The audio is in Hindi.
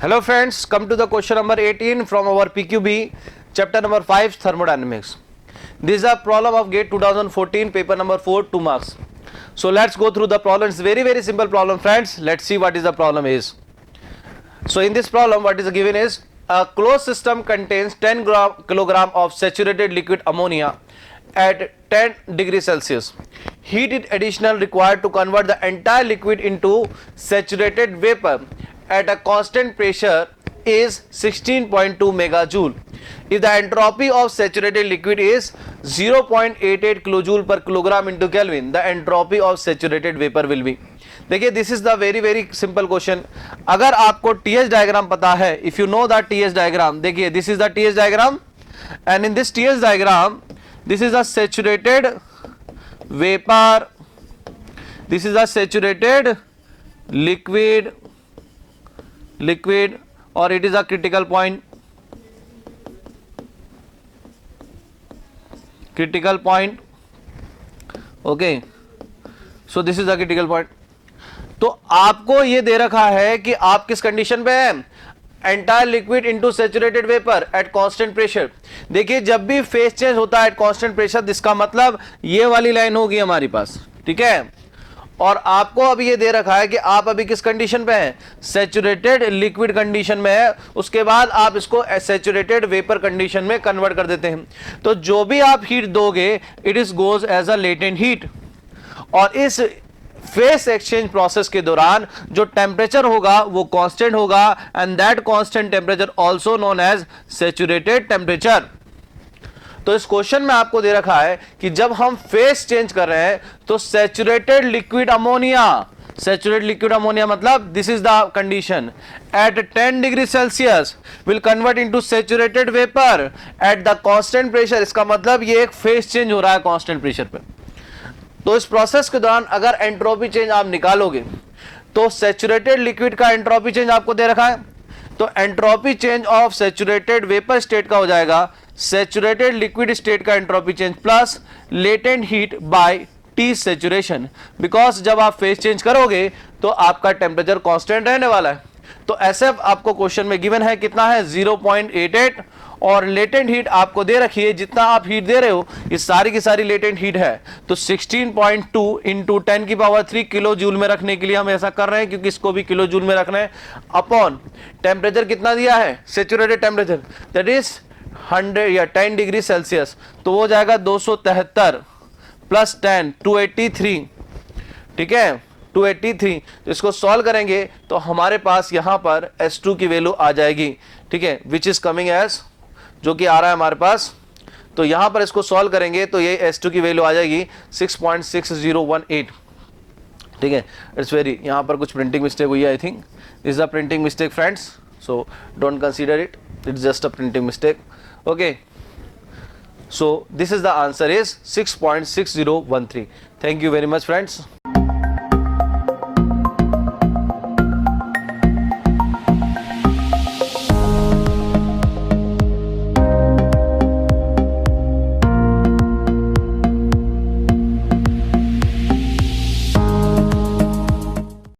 Hello friends, come to the question number 18 from our PQB, chapter number 5, thermodynamics. This is a problem of GATE 2014, paper number 4, 2 marks. So let's go through the problem. It's very simple problem, friends. Let's see what is the problem is. So in this problem, what is given is a closed system contains 10 kilogram of saturated liquid ammonia at 10 degrees Celsius. Heat is additional required to convert the entire liquid into saturated vapor at a constant pressure is 16.2 megajoule. If the entropy of saturated liquid is 0.88 kilojoule per kilogram into Kelvin, the entropy of saturated vapor will be. देखिए, this is the very simple question. अगर आपको टीएच डायग्राम पता है, if you know the TH diagram, देखिए this is the TH diagram and in this TH diagram this is the saturated vapour, this is the saturated liquid or it is a critical point, okay, so this is the critical point. तो आपको ये दे रखा है कि आप किस कंडीशन पे हैं, entire liquid into saturated vapour at constant pressure. देखिए, जब भी फेज चेंज होता है एट कांस्टेंट प्रेशर, इसका मतलब ये वाली लाइन होगी हमारे पास, ठीक है. और आपको अभी ये दे रखा है कि आप अभी किस कंडीशन पे हैं, सैचुरेटेड लिक्विड कंडीशन में है. उसके बाद आप इसको सैचुरेटेड वेपर कंडीशन में कन्वर्ट कर देते हैं. तो जो भी आप हीट दोगे, it is goes as a latent heat. और इस फेस एक्सचेंज प्रोसेस के दौरान जो टेम्परेचर होगा वो कांस्टेंट होगा and that constant temperature also known as saturated temperature. तो इस क्वेश्चन में आपको दे रखा है कि जब हम फेस चेंज कर रहे हैं तो saturated liquid ammonia, saturated liquid ammonia मतलब this is the condition at 10 degree Celsius will convert into saturated vapour at the constant pressure. इसका मतलब ये एक फेस चेंज हो रहा है कांस्टेंट प्रेशर पे. तो इस प्रोसेस के दौरान अगर एंट्रोपी चेंज आप निकालोगे तो सैचुरेटेड लिक्विड का एंट्रोपी चेंज आपको दे रखा है. तो entropy change of saturated vapour state का हो जाएगा सैचुरेटेड लिक्विड स्टेट का entropy change plus latent heat bye T saturation. Because जब आप फेज चेंज करोगे तो आपका टेम्परेचर कांस्टेंट रहने वाला है. तो ऐसे आपको क्वेश्चन में गिवन है कितना है 0.88 और लेटेंट हीट आपको दे रखी है. जितना आप हीट दे रहे हो ये सारी की सारी लेटेंट हीट है. तो 16.2 इंटू 10 की पावर 3 किलो जूल में रखने के लिए हम ऐसा कर रहे हैं क्योंकि इसको भी किलो जूल में रखना है. अपॉन टेम्परेचर कितना दिया है, सैचुरेटेड टेम्परेचर दैट इज 100 या 10 डिग्री सेल्सियस. तो वो जाएगा 273 प्लस 10 283, ठीक है 283. तो इसको सॉल्व करेंगे तो हमारे पास यहां पर S2 की वैल्यू आ जाएगी, ठीक है, विच इज कमिंग एज, जो कि आ रहा है हमारे पास. तो यहां पर इसको सॉल्व करेंगे तो ये S2 की वैल्यू आ जाएगी 6.6018, ठीक है. इट्स वेरी, यहां पर कुछ प्रिंटिंग मिस्टेक हुई है, I think this is a printing mistake friends, so don't consider it, it's just a printing mistake. okay, so this is the answer is 6.6013. thank you very much friends.